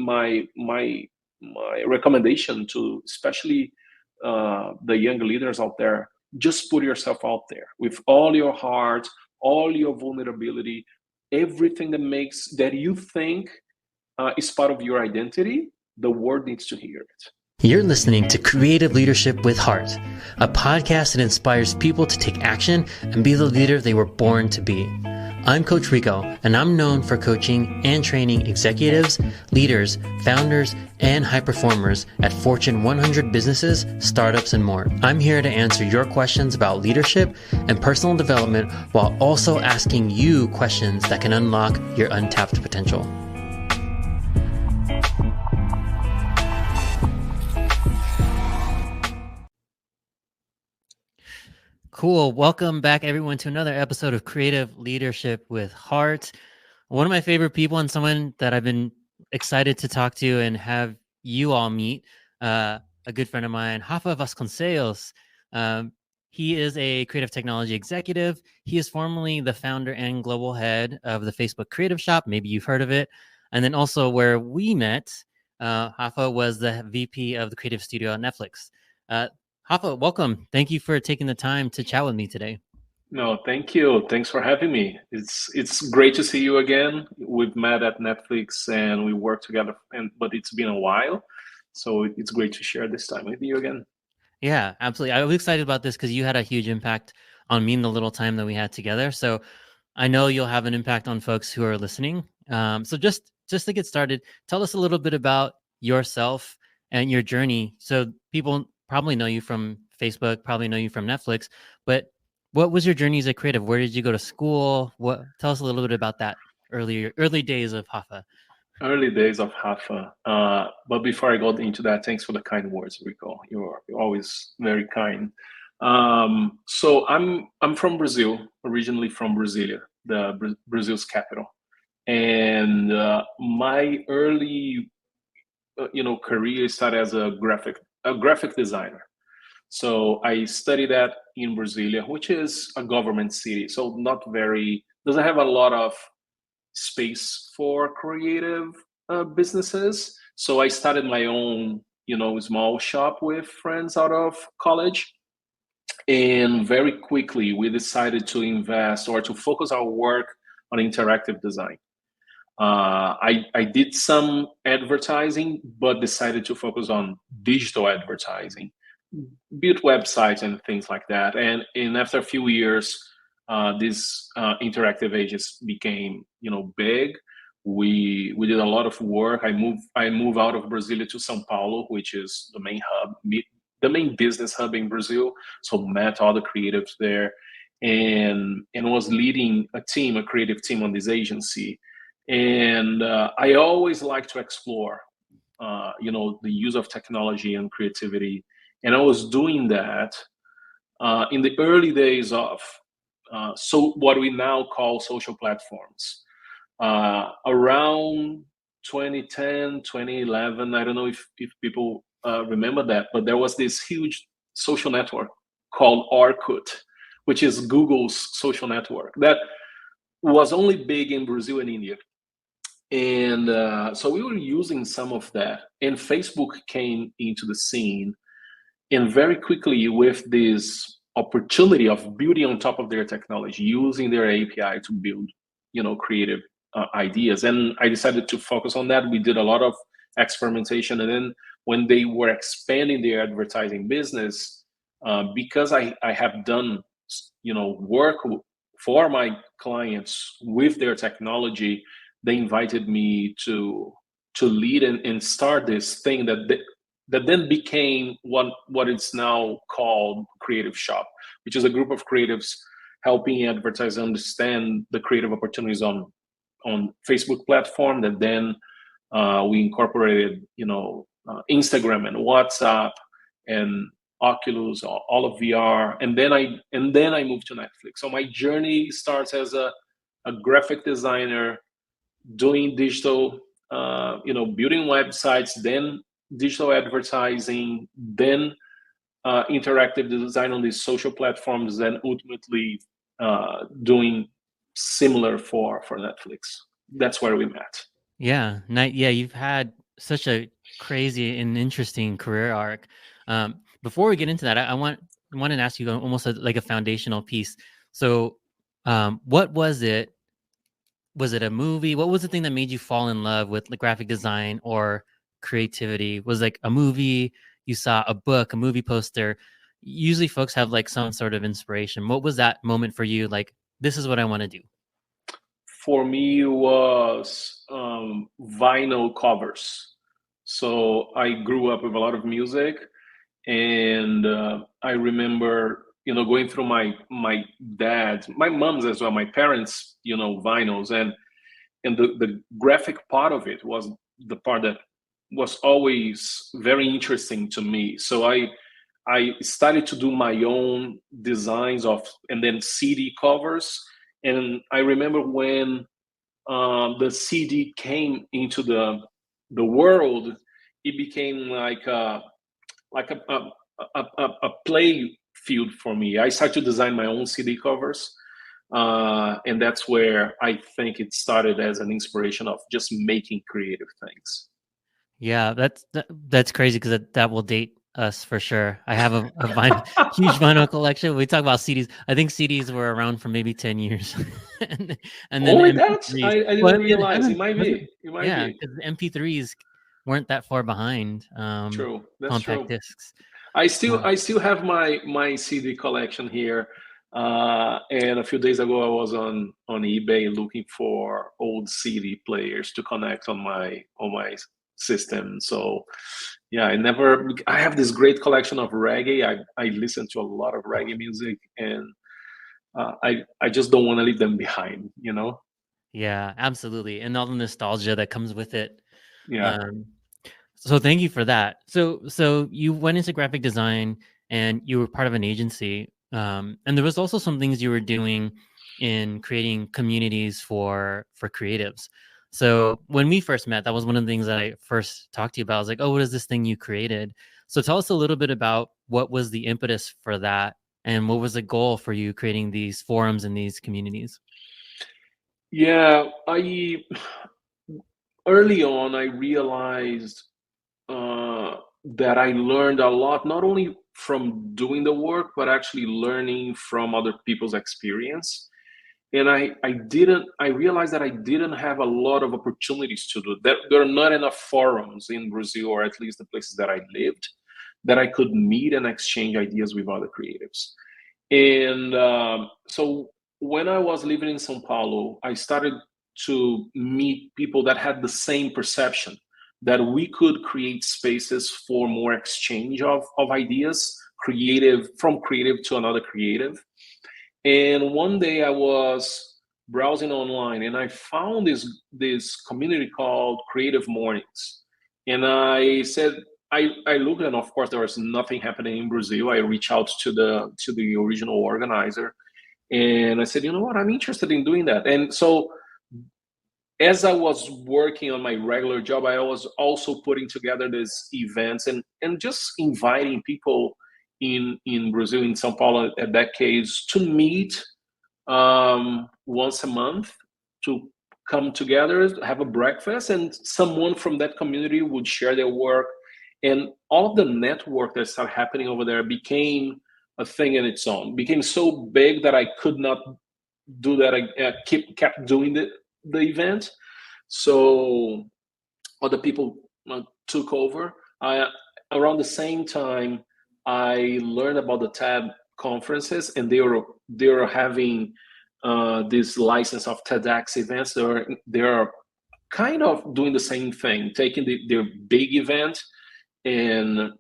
my recommendation to especially the young leaders out there: just put yourself out there with all your heart, all your vulnerability, everything that you think is part of your identity. The world needs to hear it. You're listening to Creative Leadership with Heart, a podcast that inspires people to take action and be the leader they were born to be. I'm Coach Rico, and I'm known for coaching and training executives, leaders, founders, and high performers at Fortune 100 businesses, startups, and more. I'm here to answer your questions about leadership and personal development while also asking you questions that can unlock your untapped potential. Cool. Welcome back, everyone, to another episode of Creative Leadership with Heart. One of my favorite people and someone that I've been excited to talk to and have you all meet, a good friend of mine, Rapha Vasconcellos. He is a creative technology executive. He is formerly the founder and global head of the Facebook Creative Shop. Maybe you've heard of it. And then also where we met, Rapha was the VP of the creative studio at Netflix. Rapha, welcome. Thank you for taking the time to chat with me today. No, thank you. Thanks for having me. It's great to see you again. We've met at Netflix and we work together, but it's been a while. So it's great to share this time with you again. Yeah, absolutely. I was excited about this because you had a huge impact on me in the little time that we had together. So I know you'll have an impact on folks who are listening. So just to get started, tell us a little bit about yourself and your journey. So people probably know you from Facebook, probably know you from Netflix, but what was your journey as a creative? Where did you go to school? Tell us a little bit about that early days of Rapha. Early days of Rapha. But before I go into that, thanks for the kind words, Rico. You're always very kind. So I'm from Brazil, originally from Brasilia, Brazil's capital, and my early career started as a graphic designer. So I studied that in Brasilia, which is a government city, so doesn't have a lot of space for creative businesses. So I started my own, small shop with friends out of college. And very quickly, we decided to invest or to focus our work on interactive design. I did some advertising, but decided to focus on digital advertising, built websites and things like that. And after a few years, these interactive agents became, big. We did a lot of work. I moved out of Brasilia to São Paulo, which is the main hub, the main business hub in Brazil. So met all the creatives there, and was leading a creative team on this agency. And I always like to explore, the use of technology and creativity. And I was doing that in the early days of so what we now call social platforms. Around 2010, 2011, I don't know if people remember that, but there was this huge social network called Orkut, which is Google's social network that was only big in Brazil and India. And so we were using some of that, and Facebook came into the scene, and very quickly with this opportunity of building on top of their technology, using their API to build, creative ideas. And I decided to focus on that. We did a lot of experimentation, and then when they were expanding their advertising business, because I have done, work for my clients with their technology, they invited me to lead and start this thing that then became what is now called Creative Shop, which is a group of creatives helping advertisers understand the creative opportunities on Facebook platform. That then we incorporated, Instagram and WhatsApp and Oculus, all of VR, and then I moved to Netflix. So my journey starts as a graphic designer, doing digital, building websites, then digital advertising, then interactive design on these social platforms, then ultimately doing similar for Netflix. That's where we met. Yeah, you've had such a crazy and interesting career arc. Before we get into that, I want to ask you almost like a foundational piece. So, what was it? Was it a movie? What was the thing that made you fall in love with the graphic design or creativity? Was like a movie, you saw a book, a movie poster? Usually folks have like some sort of inspiration. What was that moment for you? Like, this is what I want to do. For me, it was vinyl covers. So I grew up with a lot of music, and I remember, going through my dad's, my mom's as well, my parents, vinyls, and the graphic part of it was the part that was always very interesting to me. So I started to do my own designs of, and then CD covers. And I remember when the CD came into the world, it became like a play field for me. I started to design my own CD covers, and that's where I think it started as an inspiration of just making creative things. Yeah, that's crazy because that will date us for sure. I have a vinyl, huge vinyl collection. We talk about CDs. I think CDs were around for maybe 10 years, and then Only that? MP3s. I Well, didn't it realize. It hasn't, might hasn't be. It might yeah, be. because MP3s weren't that far behind True. That's compact true. discs. I still Uh, I still have my CD collection here. And a few days ago, I was on eBay looking for old CD players to connect on my system. So yeah, I have this great collection of reggae. I listen to a lot of reggae music, and I just don't want to leave them behind. yeah, absolutely, and all the nostalgia that comes with it. Yeah. Um, So thank you for that. So you went into graphic design and you were part of an agency. And there was also some things you were doing in creating communities for creatives. So when we first met, that was one of the things that I first talked to you about. I was like, oh, what is this thing you created? So tell us a little bit about what was the impetus for that and what was the goal for you creating these forums and these communities? Yeah, I early on I realized uh, that I learned a lot, not only from doing the work, but actually learning from other people's experience. And I realized that I didn't have a lot of opportunities to do that. There are not enough forums in Brazil, or at least the places that I lived, that I could meet and exchange ideas with other creatives. And so when I was living in São Paulo, I started to meet people that had the same perception, that we could create spaces for more exchange of ideas, creative, from creative to another creative. And one day I was browsing online, and I found this community called Creative Mornings. And I said, I looked, and of course there was nothing happening in Brazil. I reached out to the original organizer, and I said, you know what, I'm interested in doing that. And so as I was working on my regular job, I was also putting together these events, and just inviting people in Brazil, in São Paulo at that case, to meet once a month, to come together, have a breakfast, and someone from that community would share their work. And all of the network that started happening over there became a thing in its own, became so big that I could not do that. I kept doing the event. So other people took over. Around the same time, I learned about the TED conferences, and they were having this license of TEDx events. They are kind of doing the same thing, taking their big event and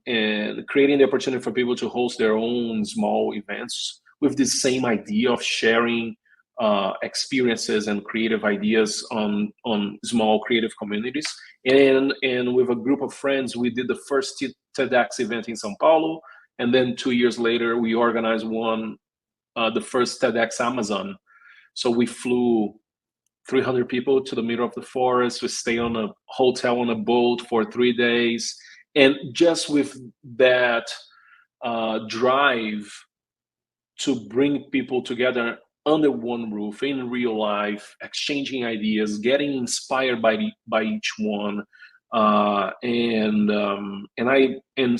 creating the opportunity for people to host their own small events with the same idea of sharing experiences and creative ideas on small creative communities. And with a group of friends, we did the first TEDx event in São Paulo, and then 2 years later, we organized the first TEDx Amazon. So we flew 300 people to the middle of the forest. We stay on a hotel on a boat for 3 days, and just with that drive to bring people together under one roof in real life, exchanging ideas, getting inspired by each one, And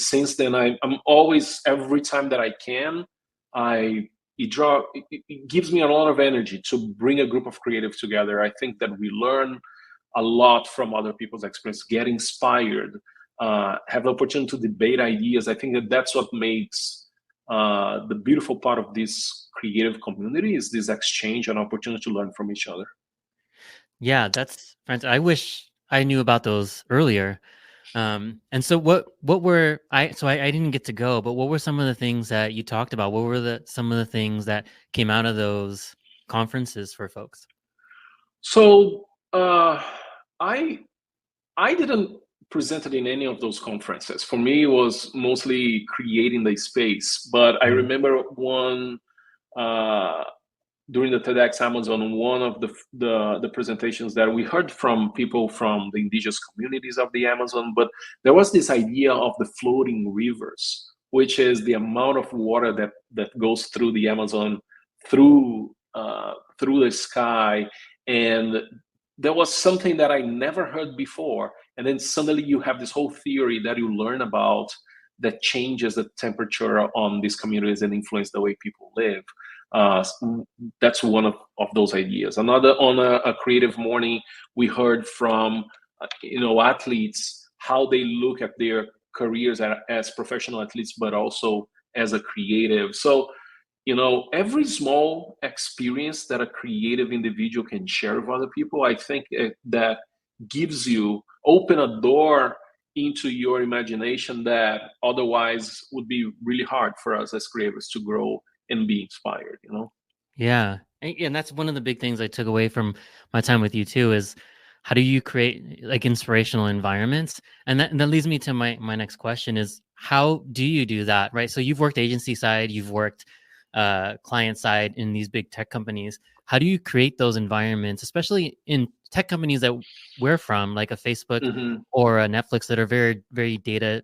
since then I'm always, every time that I can, I it gives me a lot of energy to bring a group of creatives together. I think that we learn a lot from other people's experience, get inspired, have the opportunity to debate ideas. I think that that's what makes the beautiful part of this creative community, is this exchange and opportunity to learn from each other. Yeah, that's friends. I wish I knew about those earlier. And so what were I didn't get to go, but what were some of the things that you talked about? What were some of the things that came out of those conferences for folks? So I I didn't present it in any of those conferences. For me, it was mostly creating the space. But I Mhm. remember one, uh, during the TEDx Amazon, one of the presentations that we heard from people from the indigenous communities of the Amazon. But there was this idea of the floating rivers, which is the amount of water that goes through the Amazon, through the sky. And there was something that I never heard before. And then suddenly you have this whole theory that you learn about, that changes the temperature on these communities and influence the way people live. Uh, that's one of those ideas. Another, on a creative morning, we heard from athletes, how they look at their careers as professional athletes, but also as a creative. So every small experience that a creative individual can share with other people, I think that gives you, open a door into your imagination that otherwise would be really hard for us as creators to grow and be inspired. Yeah. And that's one of the big things I took away from my time with you too is how do you create like inspirational environments? And that leads me to my next question is how do you do that? Right. So you've worked agency side, you've worked client side in these big tech companies. How do you create those environments, especially in tech companies that we're from, like a Facebook Hmm. or a Netflix that are very, very data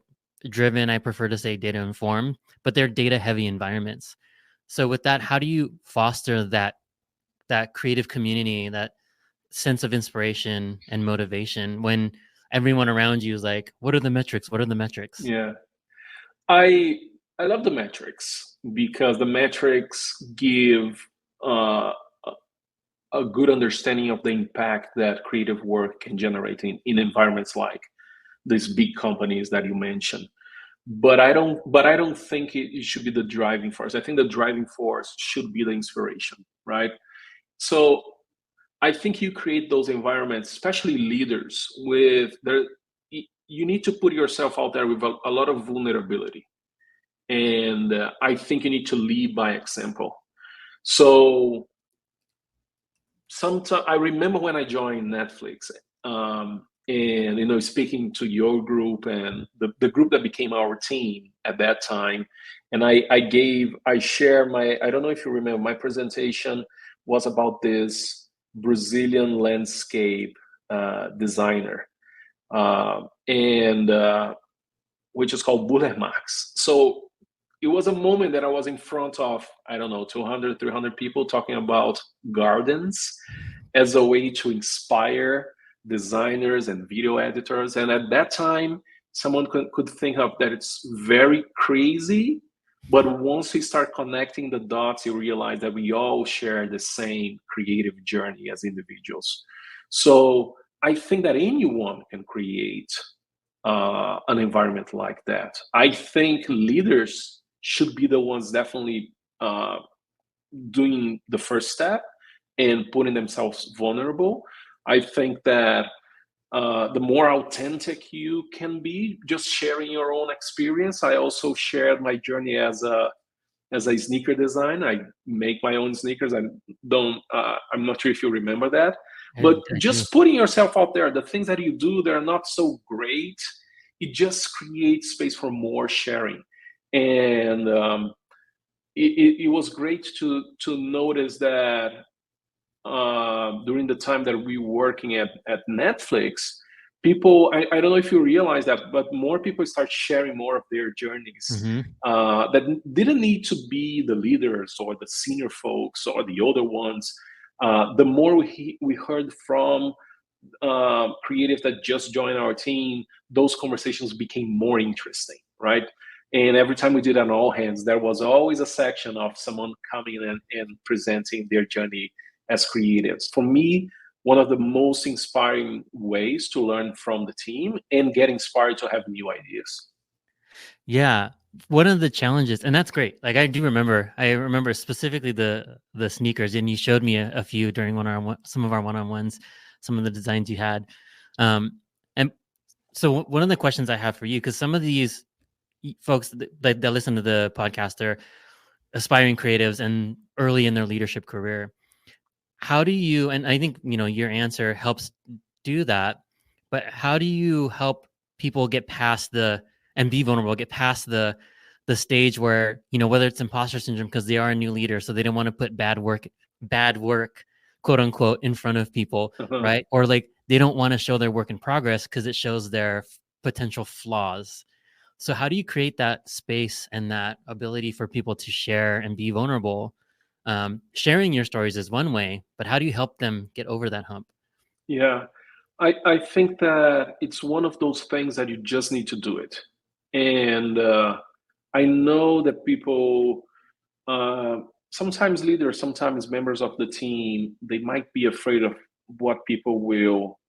driven? I prefer to say data informed, but they're data heavy environments. So with that, how do you foster that creative community, that sense of inspiration and motivation when everyone around you is like, "What are the metrics? What are the metrics?" Yeah, I I love the metrics, because the metrics give uh, a good understanding of the impact that creative work can generate in environments like these big companies that you mentioned. But I don't think it should be the driving force. I think the driving force should be the inspiration, right? So I think you create those environments, especially leaders, with there. You need to put yourself out there with a lot of vulnerability, and I think you need to lead by example. So sometimes I remember when I joined Netflix, and speaking to your group and the group that became our team at that time, and I share my, I don't know if you remember, my presentation was about this Brazilian landscape designer, and which is called Buller Max. So it was a moment that I was in front of, I don't know, 200, 300 people talking about gardens as a way to inspire designers and video editors. And at that time, someone could think of that it's very crazy. But once we start connecting the dots, you realize that we all share the same creative journey as individuals. So I think that anyone can create an environment like that. I think leaders should be the ones definitely doing the first step and putting themselves vulnerable. I think that the more authentic you can be, just sharing your own experience. I also shared my journey as a sneaker designer. I make my own sneakers. I'm not sure if you remember that, but I do. just putting yourself out there, the things that you do, they're not so great. It just creates space for more sharing. And it was great to notice that during the time that we were working at Netflix, people, I don't know if you realize that, but more people start sharing more of their journeys Hmm. that didn't need to be the leaders or the senior folks or the older ones. The more we heard from creatives that just joined our team, those conversations became more interesting, right? And every time we did an all hands, there was always a section of someone coming in and presenting their journey as creatives. For me, one of the most inspiring ways to learn from the team and get inspired to have new ideas. Yeah. One of the challenges, and that's great. Like I remember specifically the sneakers, and you showed me a few during some of our one-on-ones, some of the designs you had. And so one of the questions I have for you, because some of these folks that listen to the podcast, they're aspiring creatives and early in their leadership career. How do you, and I think, your answer helps do that, but how do you help people get past and be vulnerable, get past the stage where, whether it's imposter syndrome because they are a new leader, so they don't want to put bad work, quote unquote, in front of people, Uh-huh. right? Or like they don't want to show their work in progress because it shows their potential flaws. So how do you create that space and that ability for people to share and be vulnerable? Sharing your stories is one way, but how do you help them get over that hump? Yeah, I think that it's one of those things that you just need to do it. And I know that people, uh, sometimes leaders, sometimes members of the team, they might be afraid of what people will,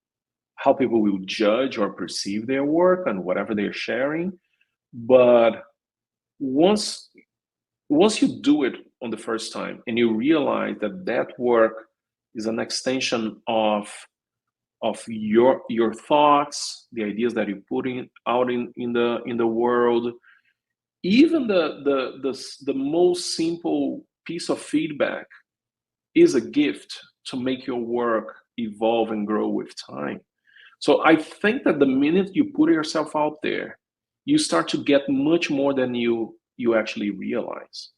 how people will judge or perceive their work and whatever they're sharing. But once once you do it on the first time and you realize that that work is an extension of your thoughts, the ideas that you're putting out in the world, even the most simple piece of feedback is a gift to make your work evolve and grow with time. So I think that the minute you put yourself out there, you start to get much more than you actually realize.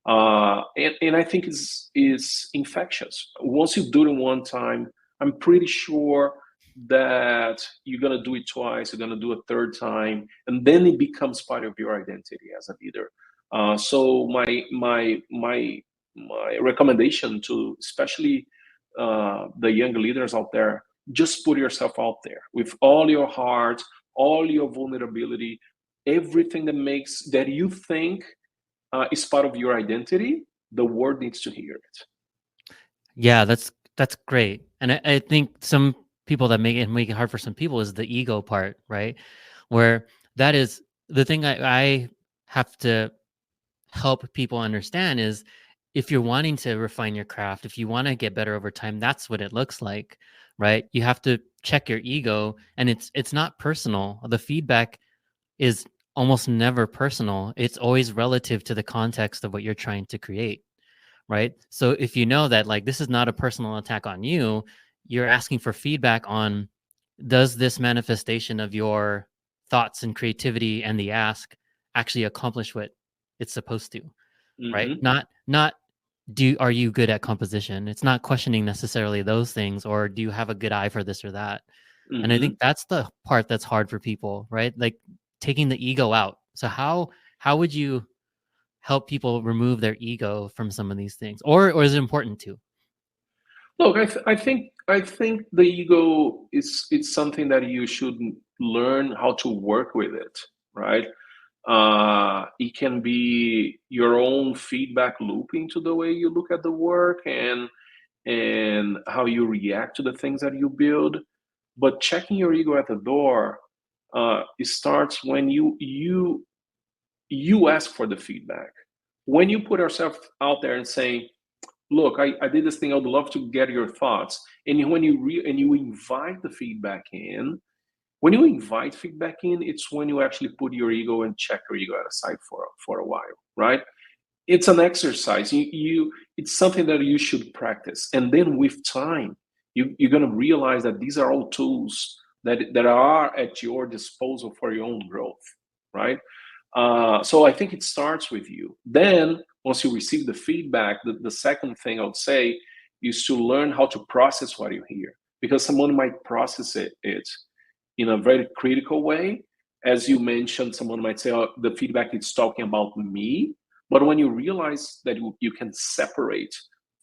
And I think is infectious. Once you do it one time, I'm pretty sure that you're gonna do it twice, you're gonna do a third time, and then it becomes part of your identity as a leader. So my recommendation to especially the young leaders out there, just put yourself out there with all your heart, all your vulnerability, everything that you think is part of your identity. The world needs to hear it. Yeah, that's great. And I think some people that make it hard for some people is the ego part, right? Where that is the thing I have to help people understand is if you're wanting to refine your craft, if you want to get better over time, that's what it looks like, right? You have to check your ego, and it's not personal. The feedback is almost never personal. It's always relative to the context of what you're trying to create, right? So if you know that like this is not a personal attack on you, you're asking for feedback on, does this manifestation of your thoughts and creativity and the ask actually accomplish what it's supposed to, right? Hmm. Not are you good at composition? It's not questioning necessarily those things, or do you have a good eye for this or that? And I think Hmm. that's the part that's hard for people, right? Like taking the ego out. So how would you help people remove their ego from some of these things, or is it important to? Look, I think the ego is it's something that you should learn how to work with it, right? It can be your own feedback loop into the way you look at the work and how you react to the things that you build. But checking your ego at the door, it starts when you ask for the feedback. When you put yourself out there and say, look, I did this thing, I would love to get your thoughts. And when and you invite the feedback in, when you invite feedback in, it's when you actually put your ego and check your ego aside for a while, right? It's an exercise. It's something that you should practice. And then with time, you're gonna realize that these are all tools that are at your disposal for your own growth, right? So I think it starts with you. Then once you receive the feedback, the second thing I would say is to learn how to process what you hear. Because someone might process it in a very critical way. As you mentioned, someone might say, oh, the feedback is talking about me. But when you realize that you can separate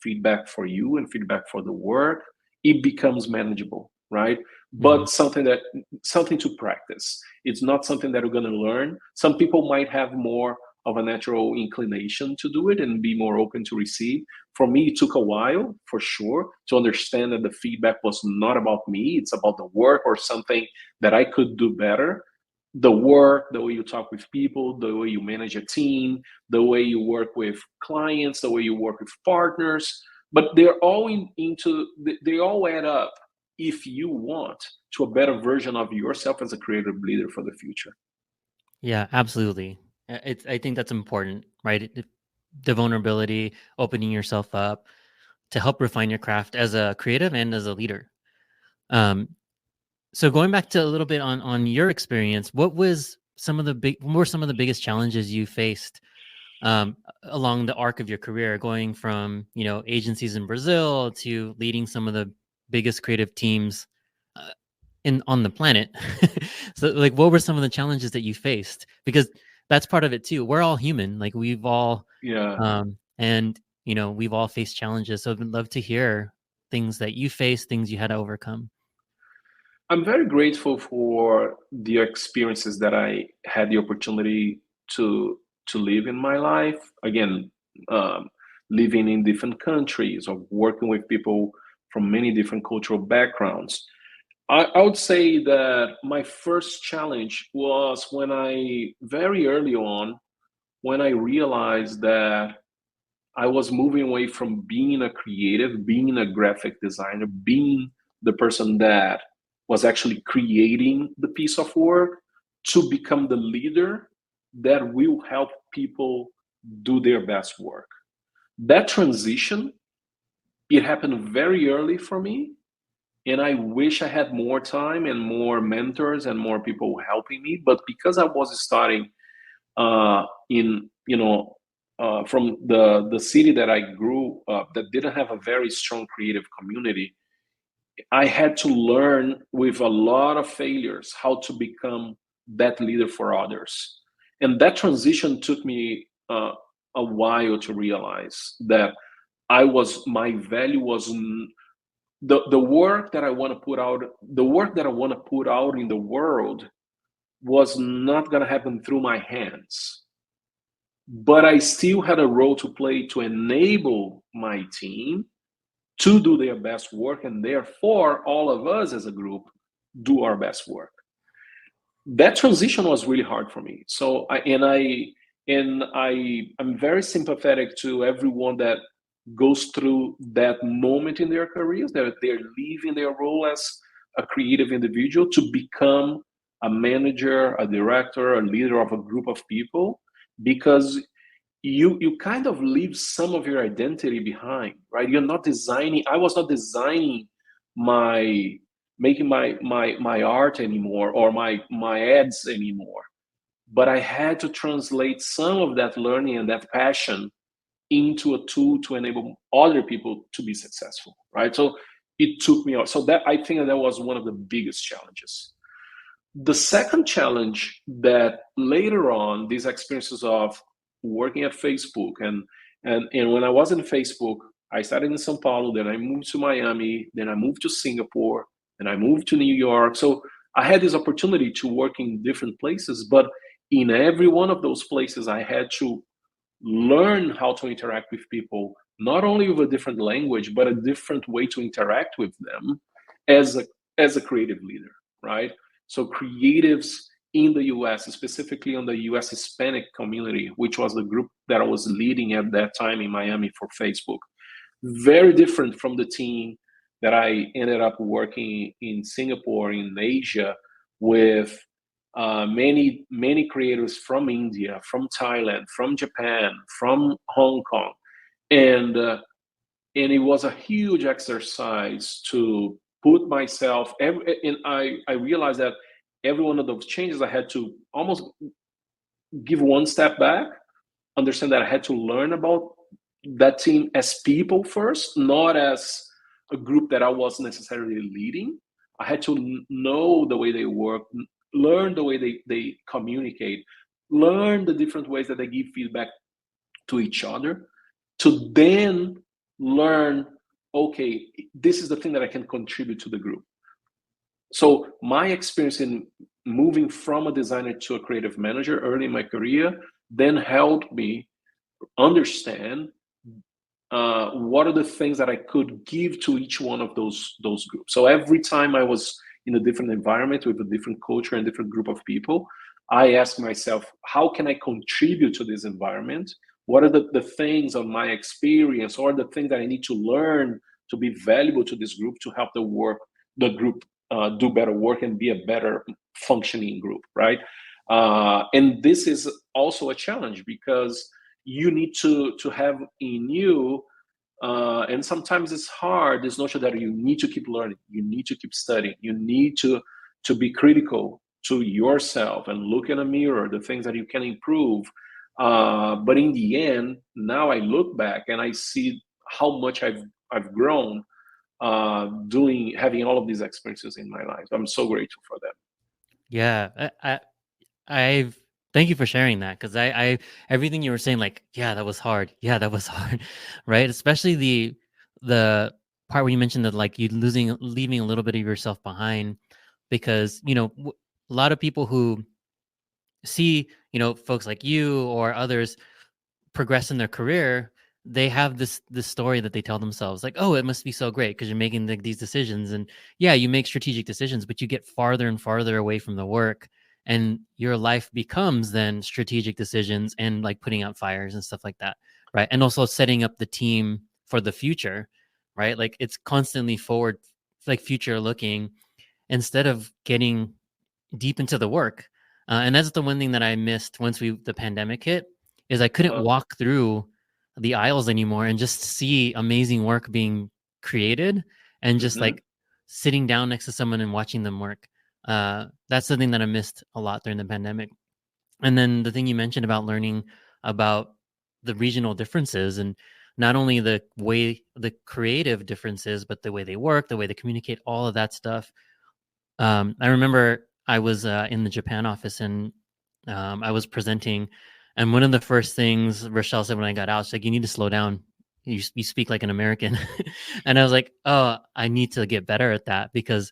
feedback for you and feedback for the work, it becomes manageable. right? Mhm. But something to practice. It's not something that we're going to learn. Some people might have more of a natural inclination to do it and be more open to receive. For me, it took a while, for sure, to understand that the feedback was not about me. It's about the work or something that I could do better. The work, the way you talk with people, the way you manage a team, the way you work with clients, the way you work with partners. But they're all they all add up if you want to a better version of yourself as a creative leader for the future. Yeah, absolutely. I think that's important, right? The vulnerability, opening yourself up to help refine your craft as a creative and as a leader. Um, so going back to a little bit on your experience, what were some of the biggest challenges you faced along the arc of your career, going from agencies in Brazil to leading some of the biggest creative teams uh, in on the planet? So, like, what were some of the challenges that you faced? Because that's part of it too. We're all human. Like, we've all, Yeah. and we've all faced challenges. So, I'd love to hear things that you faced, things you had to overcome. I'm very grateful for the experiences that I had the opportunity to live in my life. Again, um, living in different countries or working with people from many different cultural backgrounds. I would say that my first challenge was when I very early on when I realized that I was moving away from being a creative, being a graphic designer, being the person that was actually creating the piece of work to become the leader that will help people do their best work. That transition, it happened very early for me. And I wish I had more time and more mentors and more people helping me. But because I was starting in from the city that I grew up that didn't have a very strong creative community, I had to learn with a lot of failures how to become that leader for others, and that transition took me a while to realize that my value was the work that I want to put out, the work that I want to put out in the world was not going to happen through my hands, but I still had a role to play to enable my team to do their best work, and therefore all of us as a group do our best work. That transition was really hard for me. So I'm very sympathetic to everyone that goes through that moment in their careers, that they're leaving their role as a creative individual to become a manager, a director, a leader of a group of people, because you kind of leave some of your identity behind, right? You're not designing. I was not designing my making my art anymore or my ads anymore, but I had to translate some of that learning and that passion into a tool to enable other people to be successful, right? So it took me out. So that, I think that was one of the biggest challenges. The second challenge, that later on, these experiences of working at Facebook and when I was in Facebook, I started in São Paulo, then I moved to Miami, then I moved to Singapore, then I moved to New York. So I had this opportunity to work in different places, but in every one of those places, I had to learn how to interact with people, not only with a different language, but a different way to interact with them as a creative leader, right? So creatives in the US, specifically on the US Hispanic community, which was the group that I was leading at that time in Miami for Facebook, very different from the team that I ended up working in Singapore, in Asia, with many creators from India, from Thailand, from Japan, from Hong Kong, and and it was a huge exercise to put myself. And I realized that every one of those changes I had to almost give one step back, understand that I had to learn about that team as people first, not as a group that I was necessarily leading. I had to know the way they work, learn the way they communicate, learn the different ways that they give feedback to each other, to then learn, okay, this is the thing that I can contribute to the group. So my experience in moving from a designer to a creative manager early in my career then helped me understand what are the things that I could give to each one of those groups. So every time I was in a different environment with a different culture and different group of people, I asked myself, how can I contribute to this environment? What are the things of my experience or the things that I need to learn to be valuable to this group to help the group do better work and be a better functioning group, right? And this is also a challenge because you need to have in you and sometimes it's hard, this notion that you need to keep learning, you need to keep studying, you need to be critical to yourself and look in a mirror the things that you can improve. But in the end, now I look back and I see how much I've grown doing having all of these experiences in my life. I'm so grateful for them. Yeah, I've thank you for sharing that because I everything you were saying, like, yeah, that was hard. Yeah, that was hard, right? Especially the part where you mentioned that, like, you leaving a little bit of yourself behind, because a lot of people who see folks like you or others progress in their career, they have this story that they tell themselves, like, oh, it must be so great because you're making these decisions, and yeah, you make strategic decisions, but you get farther and farther away from the work, and your life becomes then strategic decisions and like putting out fires and stuff like that, right? And also setting up the team for the future, right? Like, it's constantly forward, like future looking, instead of getting deep into the work. And that's the one thing that I missed once the pandemic hit, is I couldn't Uh, walk through the aisles anymore and just see amazing work being created, and just mhm. like sitting down next to someone and watching them work. That's the thing that I missed a lot during the pandemic. And then the thing you mentioned about learning about the regional differences, and not only the way the creative differences, but the way they work, the way they communicate, all of that stuff. I remember I was in the Japan office, and I was presenting, and one of the first things Rochelle said when I got out, she's like, "You need to slow down. You speak like an American," and I was like, "Oh, I need to get better at that because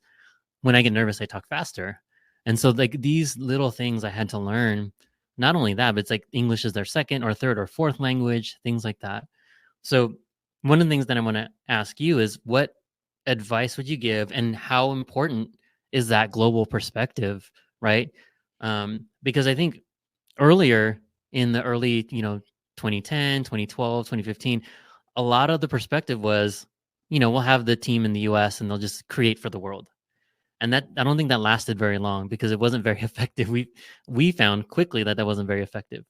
when I get nervous, I talk faster." And so, like, these little things I had to learn. Not only that, but it's like English is their second or third or fourth language, things like that. So, one of the things that I want to ask you is, what advice would you give, and how important is that global perspective, right? Because I think earlier, in the early, 2010, 2012, 2015, a lot of the perspective was, we'll have the team in the US and they'll just create for the world. And that, I don't think that lasted very long because it wasn't very effective. We found quickly that wasn't very effective.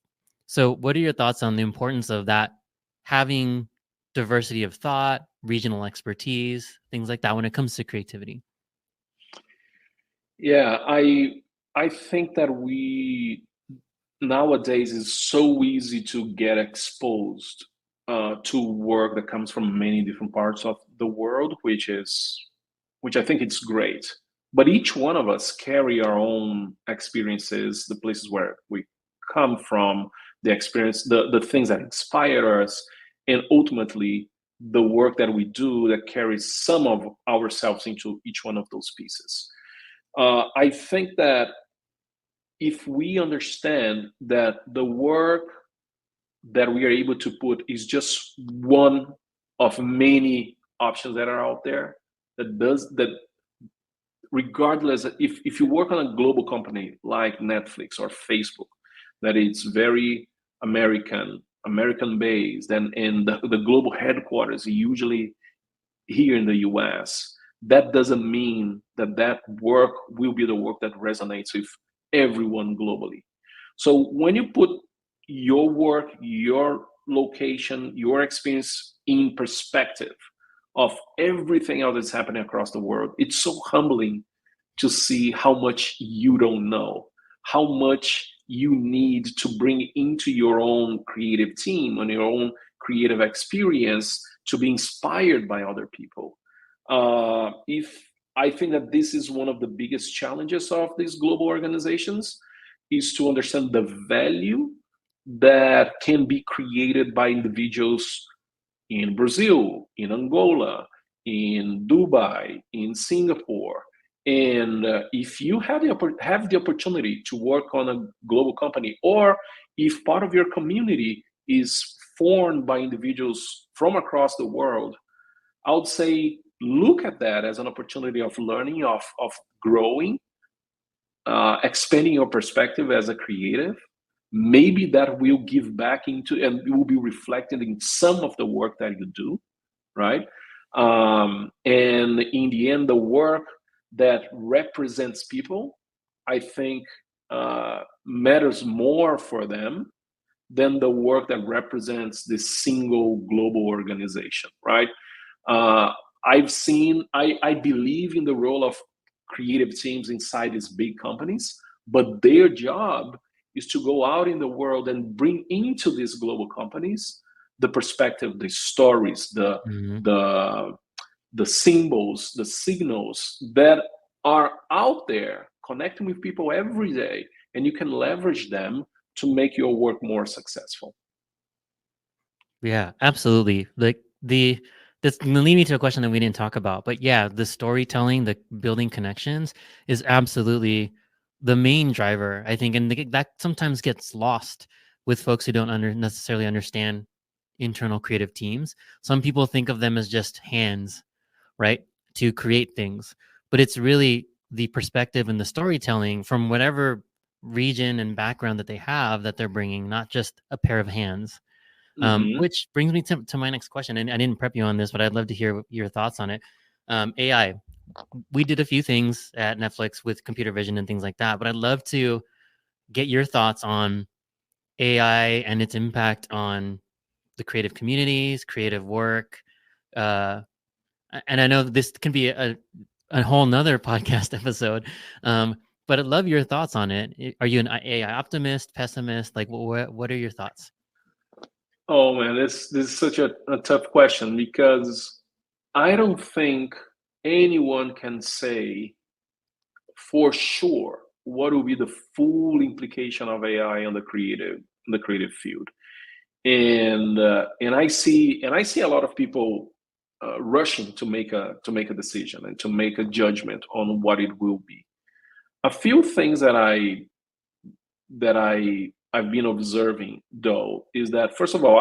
So, what are your thoughts on the importance of that, having diversity of thought, regional expertise, things like that when it comes to creativity? Yeah, I think that we nowadays is so easy to get exposed to work that comes from many different parts of the world, which I think it's great. But each one of us carry our own experiences, the places where we come from, the experience, the things that inspire us, and ultimately the work that we do that carries some of ourselves into each one of those pieces. I think that if we understand that the work that we are able to put is just one of many options that are out there, that regardless, if you work on a global company like Netflix or Facebook, that it's very American based, and the global headquarters usually here in the US, that doesn't mean that that work will be the work that resonates with everyone globally. So when you put your work, your location, your experience in perspective of everything else that's happening across the world, it's so humbling to see how much you don't know, how much you need to bring into your own creative team and your own creative experience to be inspired by other people. If I think that this is one of the biggest challenges of these global organizations is to understand the value that can be created by individuals in Brazil, in Angola, in Dubai, in Singapore, And if you have the opportunity to work on a global company, or if part of your community is formed by individuals from across the world, I would say look at that as an opportunity of learning, of growing, expanding your perspective as a creative. Maybe that will give back into, and will be reflected in some of the work that you do, right? And in the end, the work that represents people, I think, matters more for them than the work that represents this single global organization, right? Uh, I believe in the role of creative teams inside these big companies, but their job is to go out in the world and bring into these global companies the perspective, the stories, Mhm. the the symbols, the signals that are out there connecting with people every day, and you can leverage them to make your work more successful. Yeah, absolutely. Like this lead me to a question that we didn't talk about, but yeah, the storytelling, the building connections is absolutely the main driver, I think, and that sometimes gets lost with folks who don't necessarily understand internal creative teams. Some people think of them as just hands, right, to create things, but it's really the perspective and the storytelling from whatever region and background that they have that they're bringing, not just a pair of hands. Hmm. Which brings me to my next question, and I didn't prep you on this, but I'd love to hear your thoughts on it. AI. We did a few things at Netflix with computer vision and things like that, but I'd love to get your thoughts on AI and its impact on the creative communities, creative work. Uh, and I know this can be a whole nother podcast episode, but I'd love your thoughts on it. Are you an AI optimist, pessimist? Like, what are your thoughts? Oh man, this is such a tough question, because I don't think anyone can say for sure what will be the full implication of AI on the creative field. And I see a lot of people rushing to make a decision and to make a judgment on what it will be. A few things I've been observing, though, is that, first of all,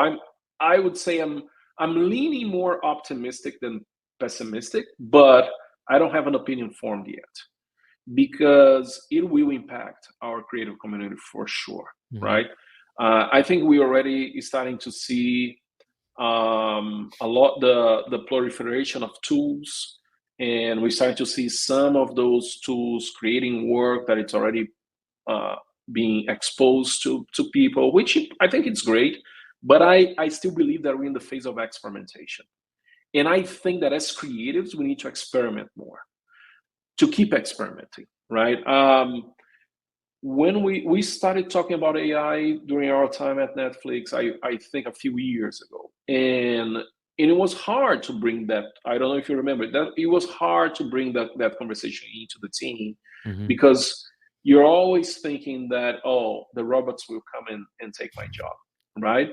I would say I'm leaning more optimistic than pessimistic, but I don't have an opinion formed yet, because it will impact our creative community for sure, Hmm. right? I think we already starting to see a lot the proliferation of tools, and we're starting to see some of those tools creating work that it's already uh, being exposed to people, which I think it's great. But I still believe that we're in the phase of experimentation, and I think that as creatives we need to experiment more, to keep experimenting, right? When we started talking about AI during our time at Netflix, I think a few years ago, and it was hard to bring that. I don't know if you remember that it was hard to bring that conversation into the team, Hmm. because you're always thinking that, oh, the robots will come in and take my job, right?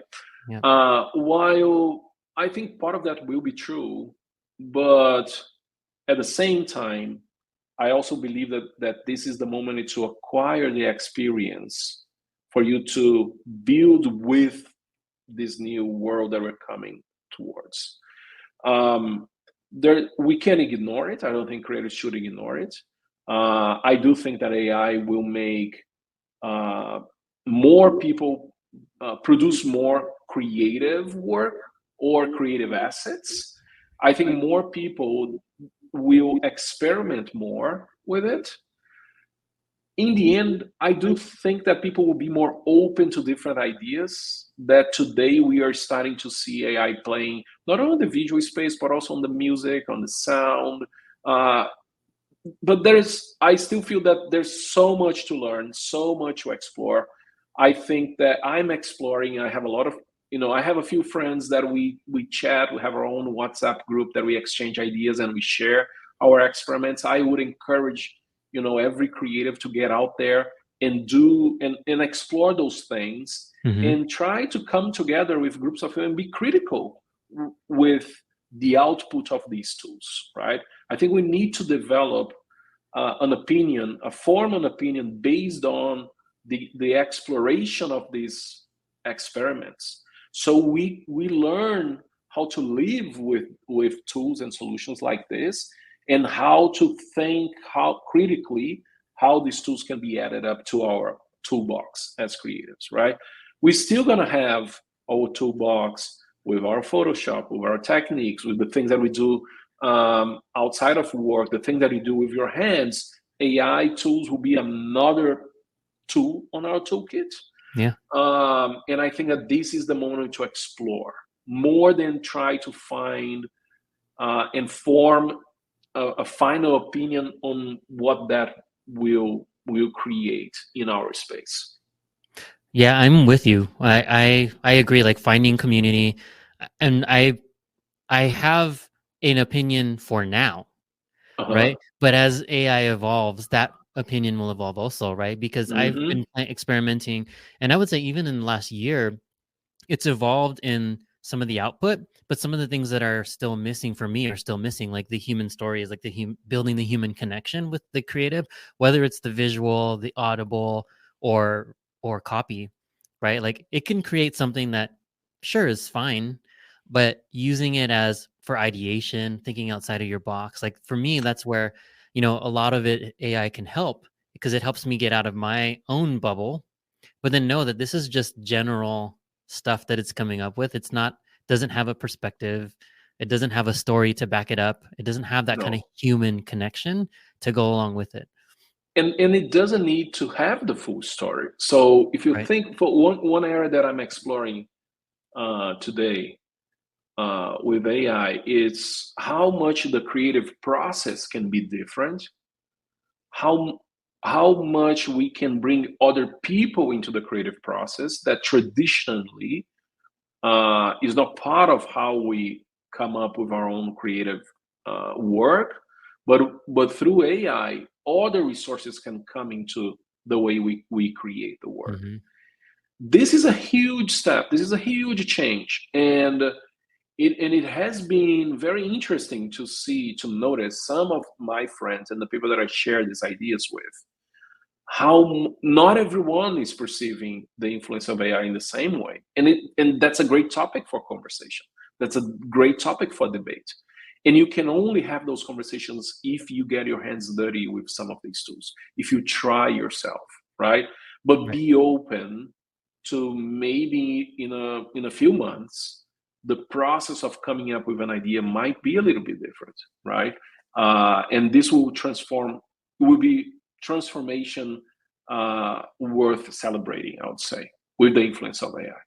Yeah. While I think part of that will be true, but at the same time, I also believe that this is the moment to acquire the experience for you to build with this new world that we're coming towards. Um, we can't ignore it. I don't think creators should ignore it. I do think that AI will make uh, more people produce more creative work or creative assets. I think more people will experiment more with it. In the end, I do think that people will be more open to different ideas. That today we are starting to see AI playing not only the visual space, but also on the music, on the sound. Uh, but I still feel that there's so much to learn, so much to explore. I think that I'm exploring. I have a lot of, I have a few friends that we chat. We have our own WhatsApp group that we exchange ideas and we share our experiments. I would encourage, every creative to get out there and do and explore those things, Hmm. and try to come together with groups of people and be critical with the output of these tools, right? I think we need to develop form an opinion based on the exploration of these experiments. So we learn how to live with tools and solutions like this, and how to think how critically how these tools can be added up to our toolbox as creatives, right? We're still gonna have our toolbox with our Photoshop, with our techniques, with the things that we do outside of work, the things that you do with your hands. AI tools will be another tool on our toolkit. Yeah. And I think that this is the moment to explore more than try to find and form a final opinion on what that will create in our space. Yeah, I'm with you. I agree. Like finding community, and I have an opinion for now, Uh-huh. right? But as AI evolves, that opinion will evolve also, right? Because I've Mm-hmm. been experimenting, and I would say even in the last year, it's evolved in some of the output, but some of the things that are still missing for me are still missing, like the human stories, like building the human connection with the creative, whether it's the visual, the audible, or copy, right? Like it can create something that sure is fine, but using it as for ideation, thinking outside of your box, like for me, that's where, a lot of it AI can help because it helps me get out of my own bubble, but then know that this is just general stuff that it's coming up with. It's not, doesn't have a perspective. It doesn't have a story to back it up. It doesn't have that kind of No. human connection to go along with it. And it doesn't need to have the full story. So if you Right. think for one area that I'm exploring today with AI is how much the creative process can be different, how how much we can bring other people into the creative process that traditionally is not part of how we come up with our own creative work, but through AI, all the resources can come into the way we create the work. Hmm. This is a huge step. This is a huge change, and it has been very interesting to notice some of my friends and the people that I share these ideas with, how not everyone is perceiving the influence of AI in the same way, and that's a great topic for conversation. That's a great topic for debate, and you can only have those conversations if you get your hands dirty with some of these tools, if you try yourself, right? But Right. be open to maybe in a few months the process of coming up with an idea might be a little bit different, right? And this will transform. It will be transformation worth celebrating, I would say, with the influence of AI.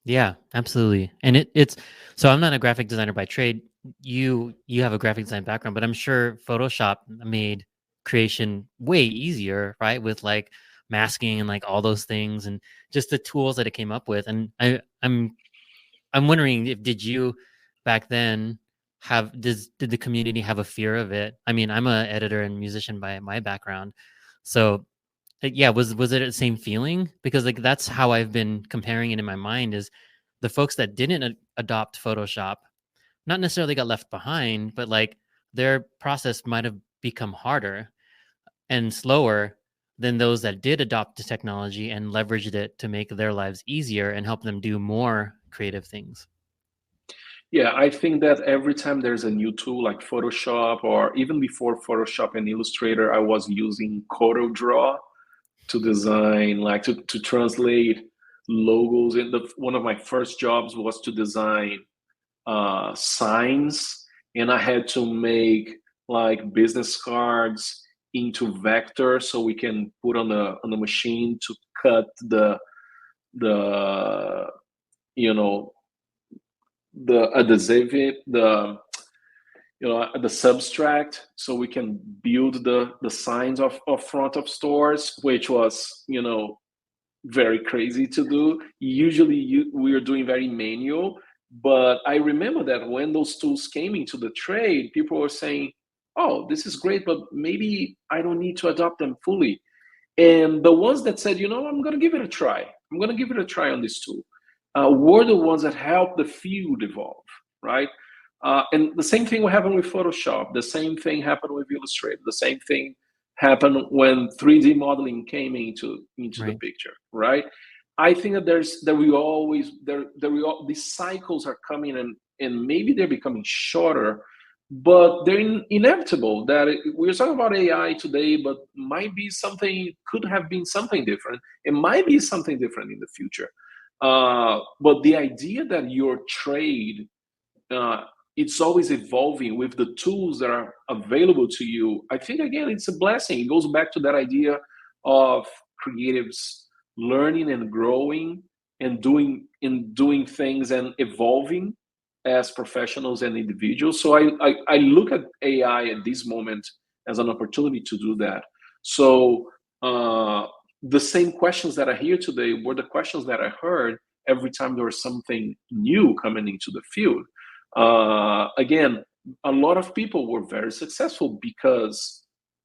Yeah, absolutely. And it's so I'm not a graphic designer by trade. You have a graphic design background, but I'm sure Photoshop made creation way easier, right? With like masking and like all those things and just the tools that it came up with. And I'm wondering if did you back then did the community have a fear of it? I mean, I'm a editor and musician by my background. So yeah, was it the same feeling? Because like that's how I've been comparing it in my mind is the folks that didn't adopt Photoshop, not necessarily got left behind, but like their process might have become harder and slower than those that did adopt the technology and leveraged it to make their lives easier and help them do more creative things. Yeah, I think that every time there's a new tool like Photoshop, or even before Photoshop and Illustrator, I was using CorelDRAW to design, like to translate logos. And one of my first jobs was to design signs, and I had to make like business cards into vector so we can put on the machine to cut the you know the adhesive, the substract, so we can build the signs of front of stores, which was very crazy to do. Usually we are doing very manual, but I remember that when those tools came into the trade, people were saying, oh, this is great, but maybe I don't need to adopt them fully. And the ones that said, I'm going to give it a try, I'm going to give it a try on this tool, were the ones that helped the field evolve, right? And the same thing will happen with Photoshop. The same thing happened with Illustrator. The same thing happened when 3D modeling came into the Right. picture, right? I think that these cycles are coming, and maybe they're becoming shorter, but they're inevitable. We're talking about AI today, but could have been something different. It might be something different in the future. But the idea that your trade, uh, it's always evolving with the tools that are available to you. I think again, it's a blessing. It goes back to that idea of creatives learning and growing and doing things and evolving as professionals and individuals. So I look at AI at this moment as an opportunity to do that. So the same questions that are here today were the questions that I heard every time there was something new coming into the field. Again, a lot of people were very successful because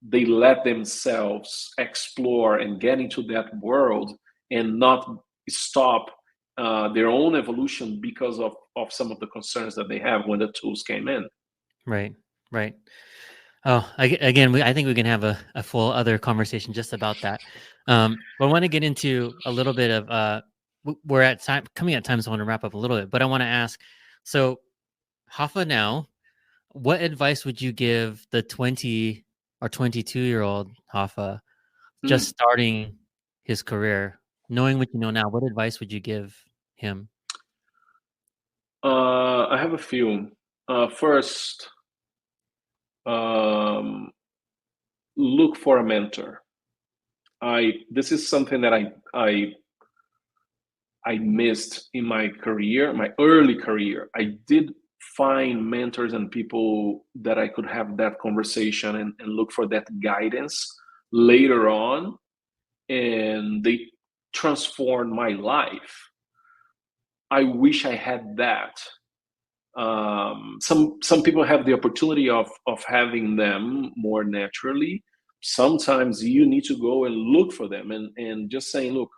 they let themselves explore and get into that world and not stop their own evolution because of some of the concerns that they have when the tools came in. Right. Right. Oh, again, I think we can have a full other conversation just about that. But I want to get into a little bit of we're at time coming at time, so I want to wrap up a little bit. But I want to ask, so Hafa now, what advice would you give the 20 or 22-year-old Hafa just Mm. starting his career, knowing what you know now? What advice would you give him? I have a few. First, um, look for a mentor. I This is something that I missed in my career, my early career. I did find mentors and people that I could have that conversation and look for that guidance later on, and they transformed my life. I wish I had that. Some people have the opportunity of having them more naturally. Sometimes you need to go and look for them and just saying, look,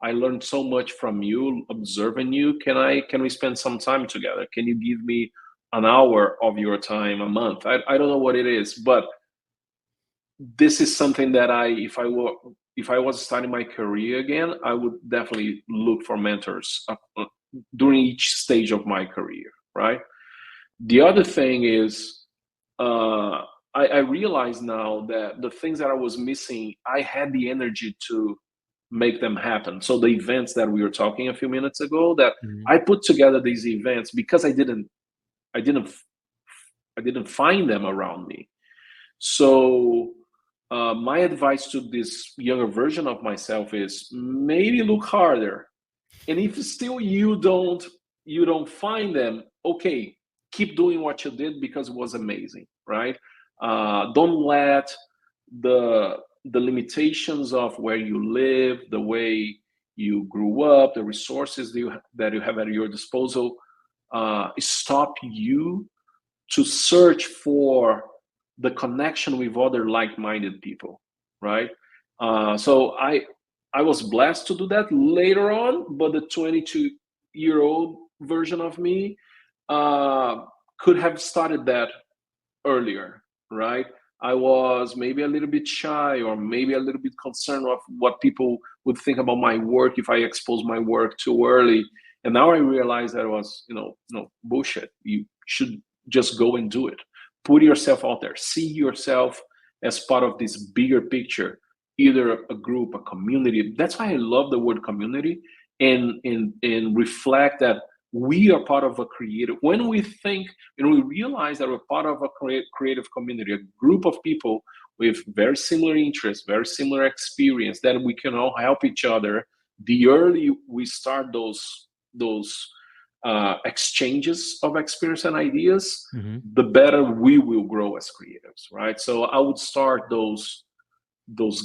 I learned so much from you, observing you. Can we spend some time together? Can you give me an hour of your time a month? I don't know what it is, but this is something that if I was starting my career again, I would definitely look for mentors during each stage of my career, right? The other thing is, I realize now that the things that I was missing, I had the energy to make them happen. So the events that we were talking a few minutes ago, that Mhm. I put together these events because I didn't, I didn't find them around me. So my advice to this younger version of myself is maybe look harder, and if still you don't find them, okay, keep doing what you did because it was amazing, right? Don't let the limitations of where you live, the way you grew up, the resources that you have at your disposal, stop you to search for the connection with other like-minded people, right? So I was blessed to do that later on, but the 22-year-old version of me could have started that earlier, right? I was maybe a little bit shy or maybe a little bit concerned of what people would think about my work if I expose my work too early. And now I realize that it was, no bullshit. You should just go and do it. Put yourself out there. See yourself as part of this bigger picture, either a group, a community. That's why I love the word community, and reflect that we are part of a creative. When we think and we realize that we're part of a creative community, a group of people with very similar interests, very similar experience, that we can all help each other. The early we start those exchanges of experience and ideas, Mhm. the better we will grow as creatives, right? So I would start those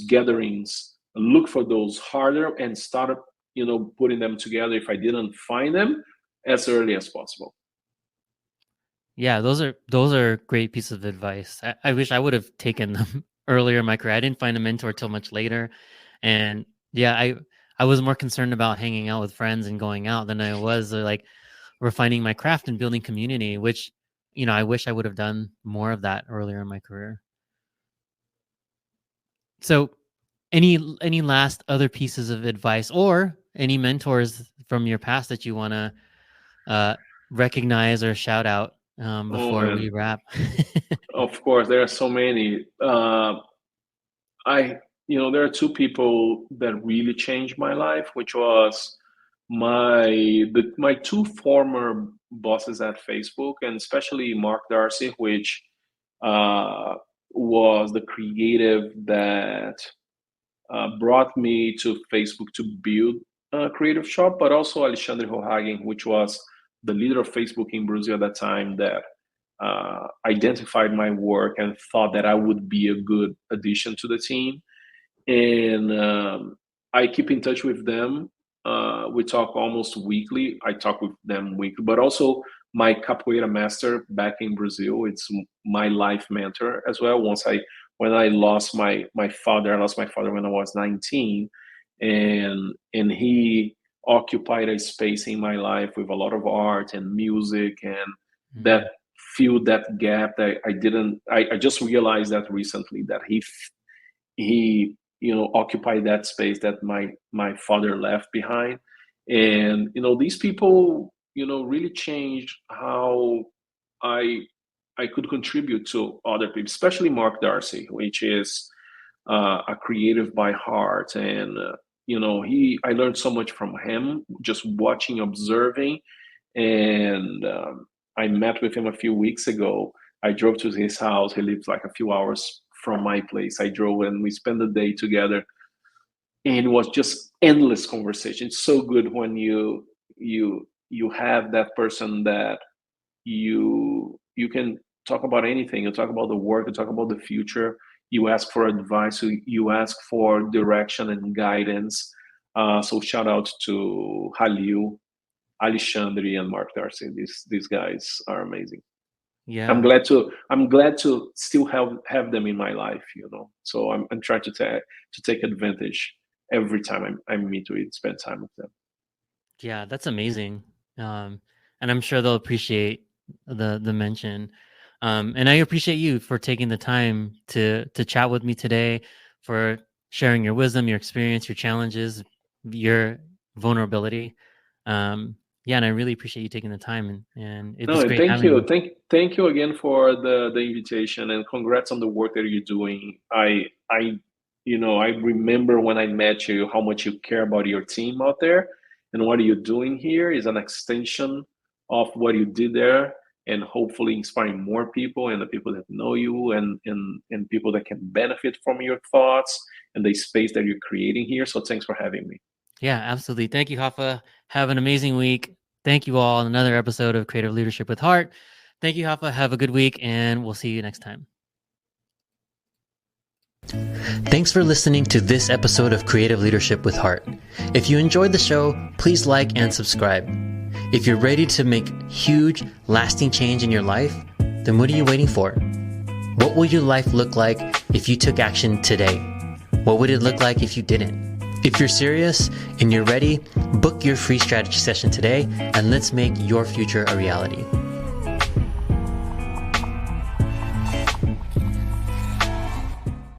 gatherings, look for those harder, and start putting them together if I didn't find them as early as possible. Yeah, those are great pieces of advice. I wish I would have taken them earlier in my career. I didn't find a mentor till much later, and yeah, I was more concerned about hanging out with friends and going out than I was like refining my craft and building community. Which I wish I would have done more of that earlier in my career. So any last other pieces of advice or any mentors from your past that you want to recognize or shout out Oh before we man, wrap? of course there are so many. I, there are two people that really changed my life, which was my two former bosses at Facebook, and especially Mark Darcy, which uh, was the creative that brought me to Facebook to build a creative shop, but also Alexandre Rohagen, which was the leader of Facebook in Brazil at that time, that identified my work and thought that I would be a good addition to the team. And I keep in touch with them. We talk almost weekly. I talk with them weekly, but also my capoeira master back in Brazil. It's my life mentor as well. When I lost my father, I lost my father when I was 19, and he occupied a space in my life with a lot of art and music, and that Mm, filled that gap that I didn't. I just realized that recently, that he occupied that space that my father left behind. And these people really changed how i I could contribute to other people, especially Mark Darcy, which is a creative by heart. And he I learned so much from him, just watching, observing. And I met with him a few weeks ago. I drove to his house. He lives like a few hours from my place. I drove and we spent the day together, and it was just endless conversation. It's so good when you have that person that you can talk about anything. You talk about the work, you talk about the future, you ask for advice, you ask for direction and guidance. So shout out to Halil, Alexandre, and Mark Darcy. These guys are amazing. I'm yeah. glad to I'm glad to still have them in my life. So I'm trying to take advantage every time I meet with, spend time with them. Yeah, that's amazing. And I'm sure they'll appreciate the mention. And I appreciate you for taking the time to chat with me today, for sharing your wisdom, your experience, your challenges, your vulnerability. Um, yeah, and I really appreciate you taking the time, and it No, was and great thank having you, you. thank you again for the invitation, and congrats on the work that you're doing. I remember when I met you how much you care about your team out there, and what you're doing here is an extension of what you did there, and hopefully inspiring more people, and the people that know you, and people that can benefit from your thoughts and the space that you're creating here. So thanks for having me. Yeah, absolutely. Thank you, Hafa. Have an amazing week. Thank you all on another episode of Creative Leadership with Heart. Thank you, Hafa. Have a good week, and we'll see you next time. Thanks for listening to this episode of Creative Leadership with Heart. If you enjoyed the show, please like and subscribe. If you're ready to make huge, lasting change in your life, then what are you waiting for? What will your life look like if you took action today? What would it look like if you didn't? If you're serious and you're ready, book your free strategy session today, and let's make your future a reality.